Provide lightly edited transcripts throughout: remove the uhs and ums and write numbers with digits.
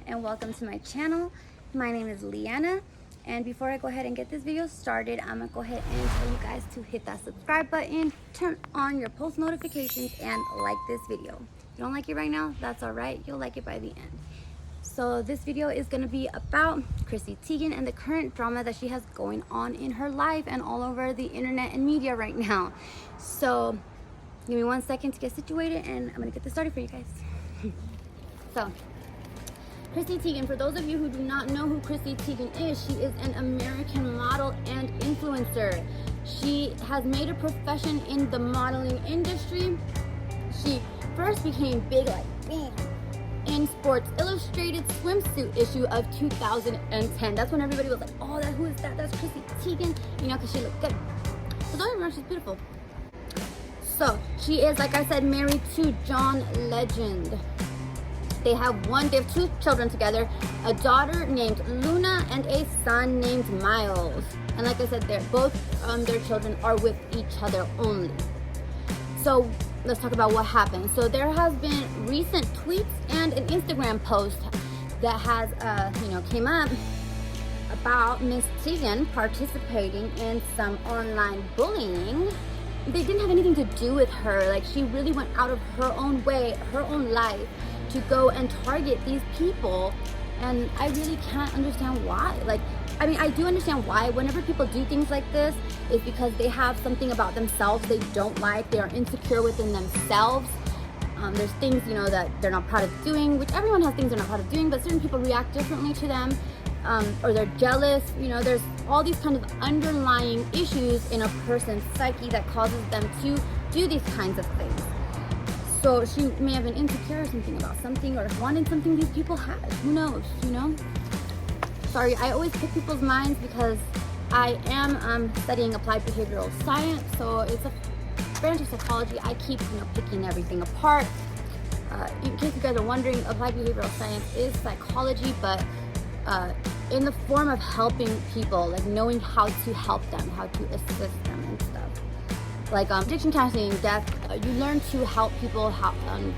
and welcome to my channel. My name is Leanna, and before I go ahead and get this video started, I'm gonna go ahead and tell you guys to hit that subscribe button, turn on your post notifications, and like this video. If you don't like it right now, that's all right, you'll like it by the end. So this video is going to be about Chrissy Teigen and the current drama that she has going on in her life and all over the internet and media right now. So give me 1 second to get situated and I'm going to get this started for you guys. So Chrissy Teigen, for those of you who do not know who Chrissy Teigen is, she is an American model and influencer. She has made a profession in the modeling industry. She first became big like bam in Sports Illustrated swimsuit issue of 2010. That's when everybody was like, oh, who is that? That's Chrissy Teigen, you know, because she looked good. So don't remember, she's beautiful. So she is, like I said, married to John Legend. They have two children together, a daughter named Luna and a son named Miles. And like I said, they're both their children are with each other only. So let's talk about what happened. So there has been recent tweets and an Instagram post that has, came up about Miss Teigen participating in some online bullying. They didn't have anything to do with her. Like, she really went out of her own way, her own life, to go and target these people. And I really can't understand why. Like, I mean, I do understand why. Whenever people do things like this, it's because they have something about themselves they don't like. They are insecure within themselves. There's things, that they're not proud of doing, which everyone has things they're not proud of doing, but certain people react differently to them, or they're jealous. There's all these kind of underlying issues in a person's psyche that causes them to do these kinds of things. So she may have been insecure or something about something, or wanted something these people had. Who knows, Sorry, I always pick people's minds because I am studying applied behavioral science, so it's a branch of psychology. I keep, picking everything apart. In case you guys are wondering, applied behavioral science is psychology, but in the form of helping people, like knowing how to help them, how to assist them and stuff. Like addiction counseling, death, you learn to help people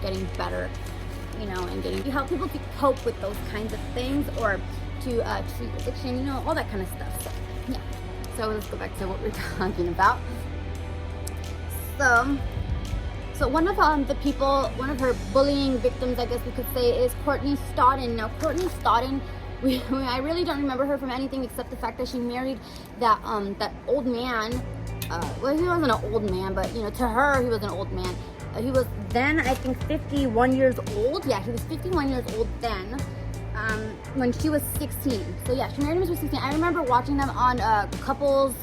getting better, and you help people to cope with those kinds of things, or to treat addiction, all that kind of stuff. So yeah, so let's go back to what we're talking about. So one of her bullying victims, I guess we could say, is Courtney Stodden. Now Courtney Stodden, I really don't remember her from anything except the fact that she married that old man. Well, he wasn't an old man, but to her he was an old man. He was then, I think, 51 years old. Yeah, he was 51 years old then. When she was 16. So yeah, she married him when she was 16. I remember watching them on couples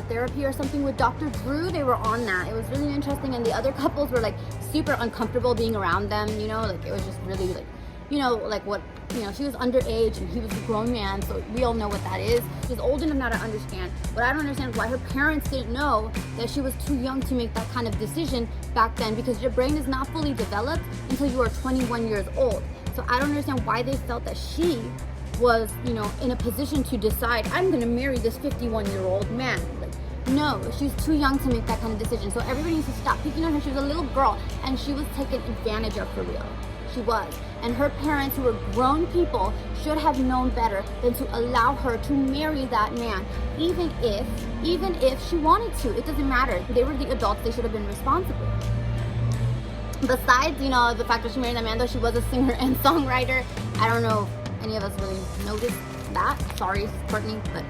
therapy or something with Dr. Drew. They were on that. It was really interesting, and the other couples were like super uncomfortable being around them. Like it was just really she was underage and he was a grown man, so we all know what that is. She's old enough now to understand. What I don't understand is why her parents didn't know that she was too young to make that kind of decision back then, because your brain is not fully developed until you are 21 years old. So I don't understand why they felt that she was, in a position to decide, I'm going to marry this 51-year-old man. Like, no, she's too young to make that kind of decision. So everybody needs to stop picking on her. She was a little girl, and she was taken advantage of for real. She was. And her parents, who were grown people, should have known better than to allow her to marry that man, even if she wanted to. It doesn't matter. They were the adults. They should have been responsible. Besides, the fact that she married that man, though she was a singer and songwriter, I don't know if any of us really noticed that. Sorry, Courtney, but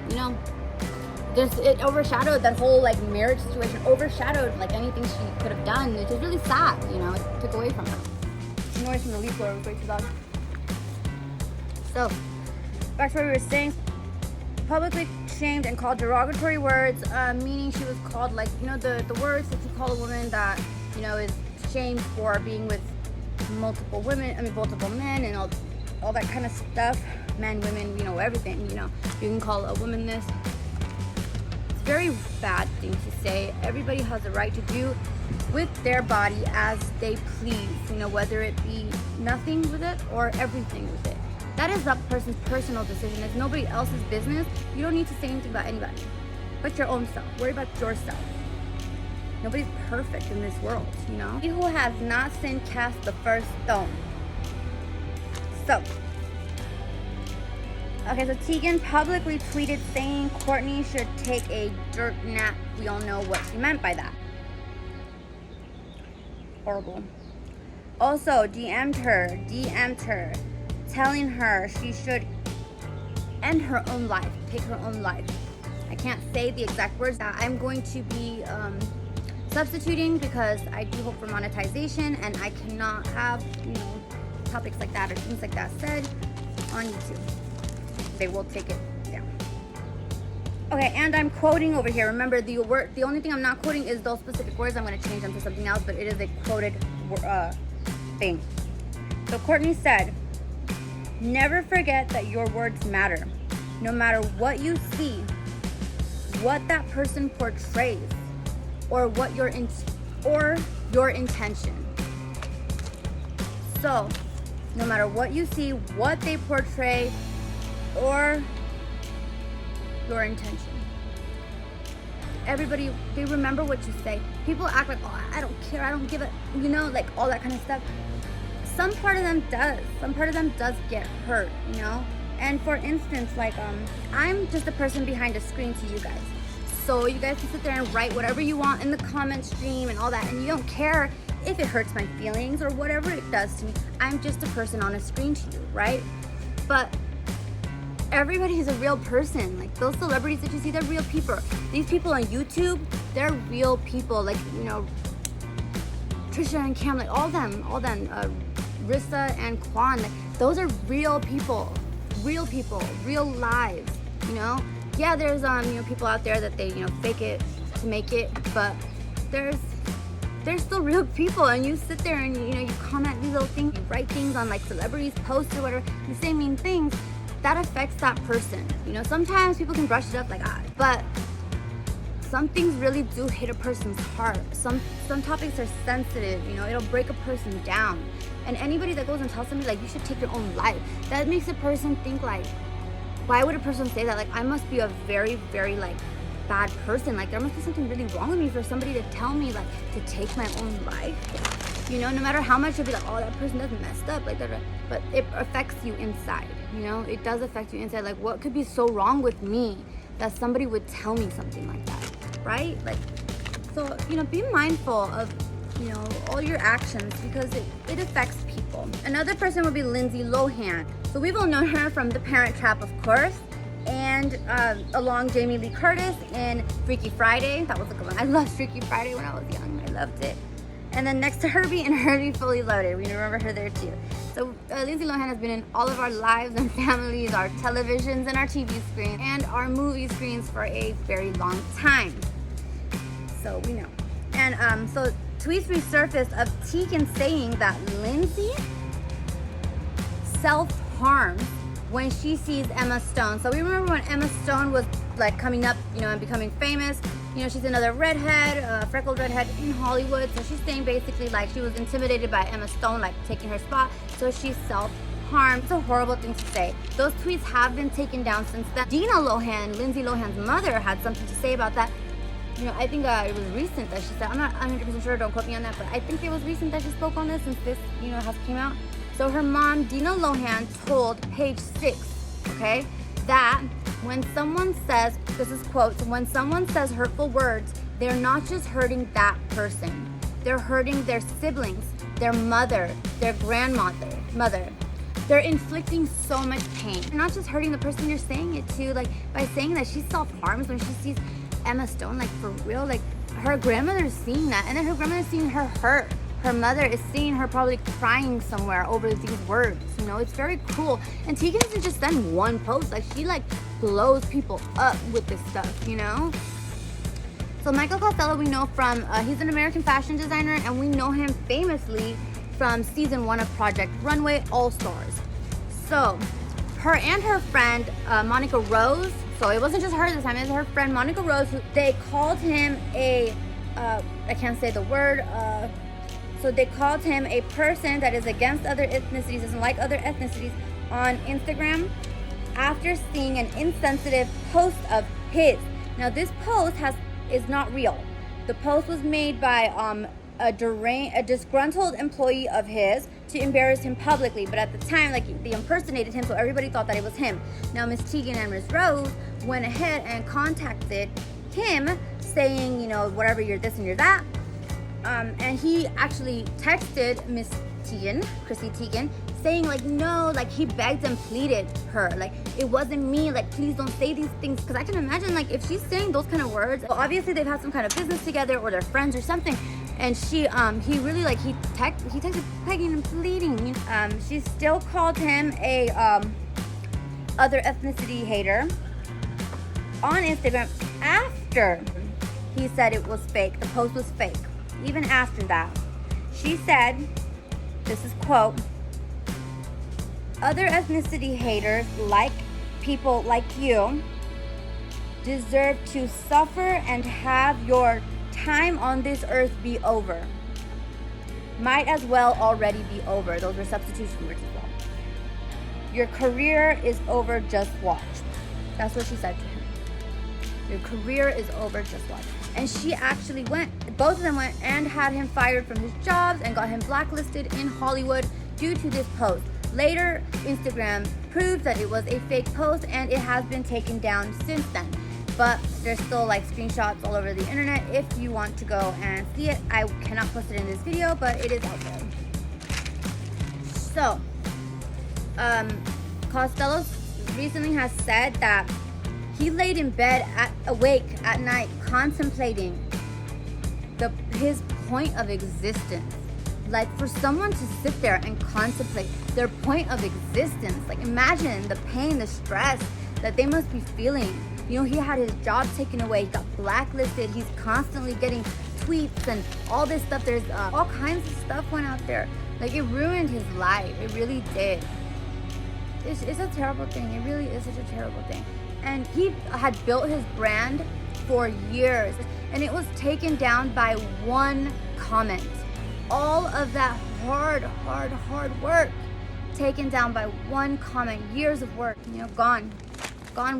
it overshadowed that whole marriage situation, overshadowed anything she could have done, which is really sad. It took away from her. The noise from the leaf blower was way too loud. So back to what we were saying. Publicly shamed and called derogatory words, meaning she was called the words that you call a woman that is shamed for being with multiple men and all that kind of stuff. Men, women, everything. You can call a woman this. It's a very bad thing to say. Everybody has a right to do with their body as they please, whether it be nothing with it or everything with it. That is that person's personal decision. It's nobody else's business. You don't need to say anything about anybody but your own self. Worry about yourself. Nobody's perfect in this world, He who has not sinned cast the first stone. So, okay, so Teigen publicly tweeted saying Courtney should take a dirt nap. We all know what she meant by that. Horrible. Also, DM'd her, telling her she should end her own life, take her own life. I can't say the exact words that I'm going to be substituting because I do hope for monetization, and I cannot have, topics like that or things like that said on YouTube. They will take it down. Okay, and I'm quoting over here. Remember, the only thing I'm not quoting is those specific words. I'm going to change them to something else, but it is a quoted thing. So Courtney said, "Never forget that your words matter. No matter what you see, what that person portrays, or what your intention." So, no matter what you see, what they portray, or your intention. Everybody, they remember what you say. People act like, oh, I don't care, I don't give it, like all that kind of stuff. Some part of them does. Some part of them does get hurt, And for instance, like, I'm just a person behind a screen to you guys. So you guys can sit there and write whatever you want in the comment stream and all that, and you don't care if it hurts my feelings or whatever it does to me. I'm just a person on a screen to you, right? But everybody is a real person. Like, those celebrities that you see, they're real people. These people on YouTube, they're real people. Like, Trisha and Cam, like all them, Rissa and Quan, like, those are real people, real lives, Yeah, there's people out there that they fake it to make it, but there's still real people, and you sit there and you comment these little things, you write things on like celebrities' posts or whatever, you say mean things. That affects that person. Sometimes people can brush it up like, but some things really do hit a person's heart. Some topics are sensitive, it'll break a person down. And anybody that goes and tells somebody like you should take your own life, that makes a person think like, why would a person say that? Like, I must be a very, very like bad person. Like, there must be something really wrong with me for somebody to tell me like to take my own life. No matter how much you'll be like, oh, that person doesn't messed up, like that, but it affects you inside. It does affect you inside. Like, what could be so wrong with me that somebody would tell me something like that, right? Like, so be mindful of all your actions, because it affects people. Another person would be Lindsay Lohan. So we've all known her from The Parent Trap, of course, and along Jamie Lee Curtis in Freaky Friday. That was a good one. I loved Freaky Friday when I was young. I loved it. And then next to Herbie and Herbie Fully Loaded. We remember her there too. So Lindsay Lohan has been in all of our lives and families, our televisions and our TV screens, and our movie screens for a very long time. So we know. And so tweets resurfaced of Teigen saying that Lindsay self-harms when she sees Emma Stone. So we remember when Emma Stone was like coming up, and becoming famous. She's another redhead, freckled redhead in Hollywood. So she's saying basically like she was intimidated by Emma Stone, like taking her spot. So she self-harmed. It's a horrible thing to say. Those tweets have been taken down since then. Dina Lohan, Lindsay Lohan's mother, had something to say about that. I think it was recent that she said, I'm not 100% sure, don't quote me on that, but I think it was recent that she spoke on this since this, has came out. So her mom, Dina Lohan, told Page 6, okay, that when someone says, this is quotes, when someone says hurtful words, they're not just hurting that person. They're hurting their siblings, their mother, their grandmother. They're inflicting so much pain. You're not just hurting the person you're saying it to, like by saying that she self-harms when she sees Emma Stone, like for real, like her grandmother's seeing that, and then her grandmother's seeing her hurt. Her mother is seeing her probably crying somewhere over these words. It's very cruel. And Teigen doesn't just send one post, like she like blows people up with this stuff, So Michael Costello, we know from he's an American fashion designer, and we know him famously from season 1 of Project Runway All Stars. So her and her friend Monica Rose. So it wasn't just her this time, it was her friend Monica Rose, who they called him a, I can't say the word, so they called him a person that is against other ethnicities, doesn't like other ethnicities on Instagram, after seeing an insensitive post of his. Now this post is not real. The post was made by a disgruntled employee of his to embarrass him publicly, but at the time, like, they impersonated him, so everybody thought that it was him. Now, Miss Teigen and Miss Rose went ahead and contacted him, saying, you know, whatever, you're this and you're that. And he actually texted Miss Teigen, Chrissy Teigen, saying, like, no, like, he begged and pleaded her, like, it wasn't me, like, please don't say these things, because I can imagine, like, if she's saying those kind of words, well, obviously they've had some kind of business together, or they're friends or something, and he really, like, he texted begging and pleading. She still called him a other ethnicity hater on Instagram after he said it was fake, the post was fake. Even after that, she said, this is quote, other ethnicity haters, like people like you, deserve to suffer and have your time on this earth be over. Might as well already be over. Those were substitution words as well. Your career is over, just watch. That's what she said to him. Your career is over, just watch. And she actually both of them went and had him fired from his jobs and got him blacklisted in Hollywood due to this post. Later, Instagram proved that it was a fake post, and it has been taken down since then. But there's still, like, screenshots all over the internet if you want to go and see it. I cannot post it in this video, but it is out there. So, Costello recently has said that he laid in bed awake at night contemplating his point of existence. Like, for someone to sit there and contemplate their point of existence, like, imagine the pain, the stress that they must be feeling. You know, he had his job taken away, he got blacklisted, he's constantly getting tweets and all this stuff. There's all kinds of stuff went out there. Like, it ruined his life. It really did. It's a terrible thing. It really is such a terrible thing. And he had built his brand for years, and it was taken down by one comment. All of that hard work taken down by one comment. Years of work, you know, gone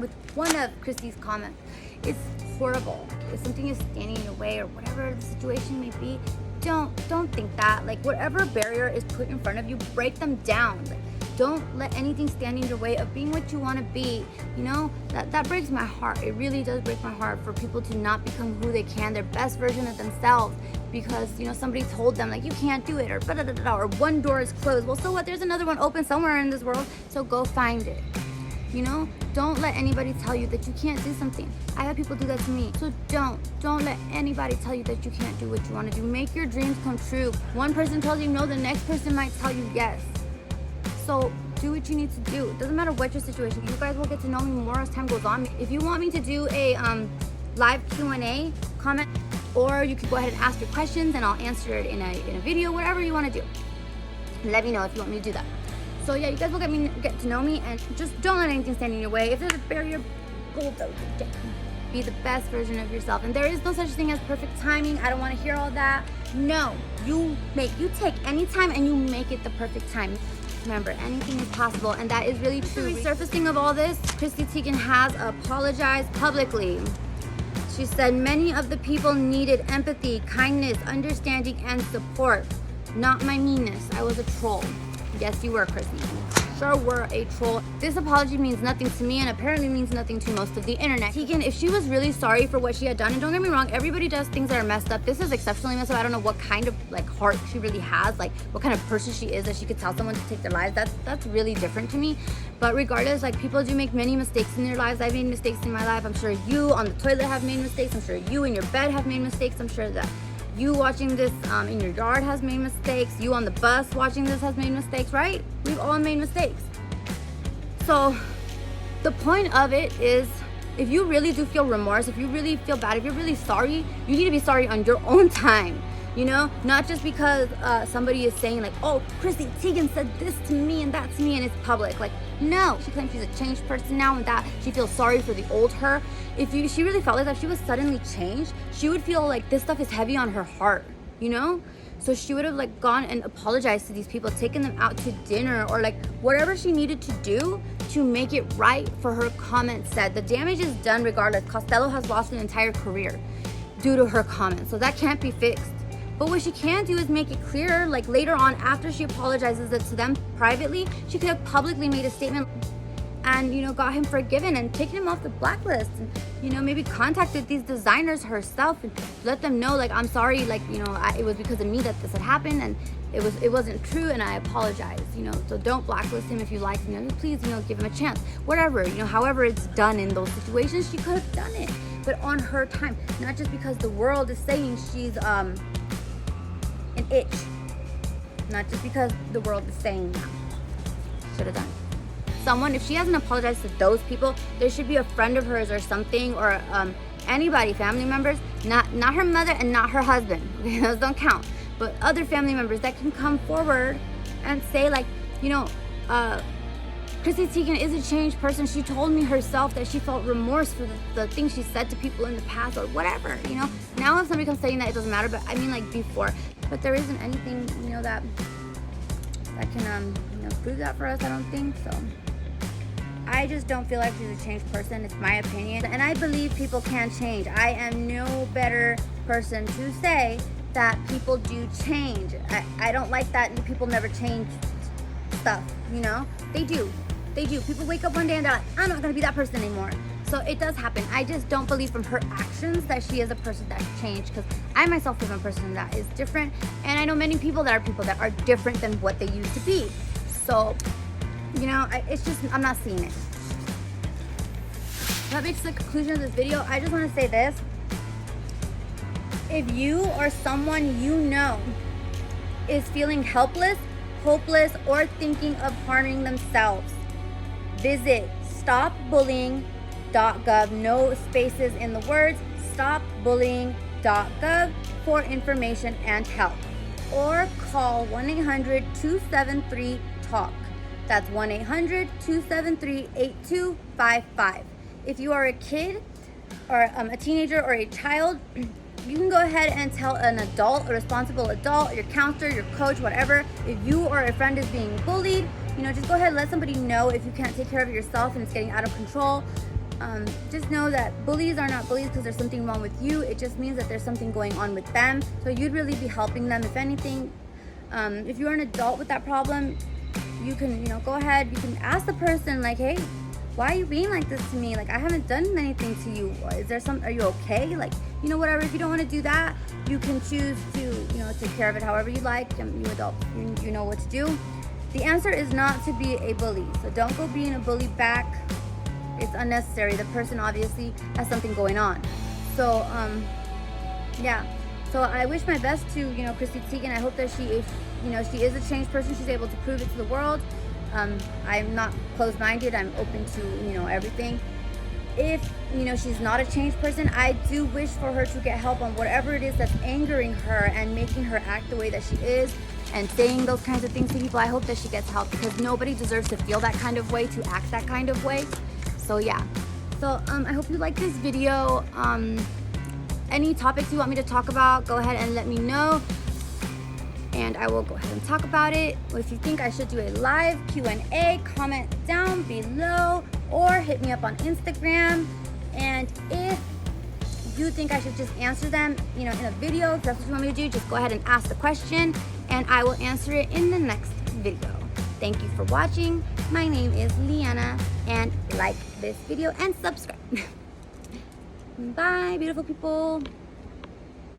with one of Chrissy's comments. It's horrible. If something is standing in your way or whatever the situation may be, don't think that. Like, whatever barrier is put in front of you, break them down. Like, don't let anything stand in your way of being what you want to be. You know, that breaks my heart. It really does break my heart for people to not become who they can, their best version of themselves, because, you know, somebody told them, like, you can't do it, or or one door is closed. Well, so what? There's another one open somewhere in this world, so go find it. You know, don't let anybody tell you that you can't do something. I have people do that to me. So don't let anybody tell you that you can't do what you want to do. Make your dreams come true. One person tells you no, the next person might tell you yes. So do what you need to do. It doesn't matter what your situation. You guys will get to know me more as time goes on. If you want me to do a live Q&A, comment, or you can go ahead and ask your questions and I'll answer it in a video, whatever you want to do. Let me know if you want me to do that. So yeah, you guys will get to know me, and just don't let anything stand in your way. If there's a barrier, bulldoze it down. Be the best version of yourself. And there is no such thing as perfect timing. I don't want to hear all that. No, you take any time and you make it the perfect time. Remember, anything is possible, and that is really true. The resurfacing of all this, Chrissy Teigen has apologized publicly. She said many of the people needed empathy, kindness, understanding, and support. Not my meanness. I was a troll. Yes, you were, Chrissy. Sure were a troll. This apology means nothing to me and apparently means nothing to most of the internet. Teigen, if she was really sorry for what she had done, and don't get me wrong, everybody does things that are messed up. This is exceptionally messed up. I don't know what kind of, like, heart she really has, like what kind of person she is that she could tell someone to take their lives. That's really different to me. But regardless, like, people do make many mistakes in their lives. I've made mistakes in my life. I'm sure you on the toilet have made mistakes. I'm sure you in your bed have made mistakes. I'm sure that you watching this in your yard has made mistakes. You on the bus watching this has made mistakes, right? We've all made mistakes. So the point of it is, if you really do feel remorse, if you really feel bad, if you're really sorry, you need to be sorry on your own time. You know, not just because somebody is saying, like, oh, Chrissy Teigen said this to me and that to me, and it's public. Like, no, she claims she's a changed person now and that she feels sorry for the old her. If she really felt like that, she was suddenly changed, she would feel like this stuff is heavy on her heart, you know? So she would have, like, gone and apologized to these people, taken them out to dinner, or like whatever she needed to do to make it right for her comments said. The damage is done regardless. Costello has lost an entire career due to her comments, so that can't be fixed. But what she can do is make it clear, like later on after she apologizes it to them privately, she could have publicly made a statement and, you know, got him forgiven and taken him off the blacklist, and, you know, maybe contacted these designers herself and let them know, like, I'm sorry, like, you know, it was because of me that this had happened, and it wasn't true, and I apologize, you know. So don't blacklist him. If you like him, you know, please, you know, give him a chance, whatever, you know, however it's done in those situations. She could have done it, but on her time, not just because the world is saying she's an itch, not just because the world is saying that. Should have done it. Someone, if she hasn't apologized to those people, there should be a friend of hers or something, or anybody, family members, not her mother and not her husband, okay, those don't count, but other family members that can come forward and say, like, you know, Chrissy Teigen is a changed person. She told me herself that she felt remorse for the things she said to people in the past, or whatever, you know. Now if somebody comes saying that, it doesn't matter, but I mean, like, before. But there isn't anything, you know, that can you know, prove that for us. I don't think so. I just don't feel like she's a changed person. It's my opinion, and I believe people can change. I am no better person to say that people do change. I don't like that people never change stuff, you know. They do. People wake up one day and they're like, I'm not gonna be that person anymore. So it does happen. I just don't believe from her actions that she is a person that's changed, because I myself am a person that is different, and I know many people that are different than what they used to be. So, you know, it's just, I'm not seeing it. That makes the conclusion of this video. I just want to say this. If you or someone you know is feeling helpless, hopeless, or thinking of harming themselves, visit stopbullying.gov, no spaces in the words, stopbullying.gov for information and help. Or call 1-800-273-TALK. That's 1-800-273-8255. If you are a kid or a teenager or a child, you can go ahead and tell an adult, a responsible adult, your counselor, your coach, whatever. If you or a friend is being bullied, you know, just go ahead and let somebody know if you can't take care of it yourself and it's getting out of control. Just know that bullies are not bullies because there's something wrong with you. It just means that there's something going on with them. So you'd really be helping them, if anything. If you're an adult with that problem, you can, you know, go ahead, you can ask the person, like, hey, why are you being like this to me? Like, I haven't done anything to you. Is there are you okay? Like, you know, whatever. If you don't want to do that, you can choose to, you know, take care of it however you like. You adults, you know what to do. The answer is not to be a bully. So don't go being a bully back. It's unnecessary. The person obviously has something going on. So, yeah. So I wish my best to, you know, Chrissy Teigen. I hope that she is a changed person. She's able to prove it to the world. I'm not closed-minded. I'm open to, you know, everything. If, you know, she's not a changed person, I do wish for her to get help on whatever it is that's angering her and making her act the way that she is and saying those kinds of things to people. I hope that she gets help, because nobody deserves to feel that kind of way, to act that kind of way. So yeah. So I hope you like this video. Any topics you want me to talk about, go ahead and let me know, and I will go ahead and talk about it. If you think I should do a live Q&A, comment down below or hit me up on Instagram. And if you think I should just answer them, you know, in a video, if that's what you want me to do, just go ahead and ask the question and I will answer it in the next video. Thank you for watching. My name is Liana, and like this video and subscribe. Bye, beautiful people.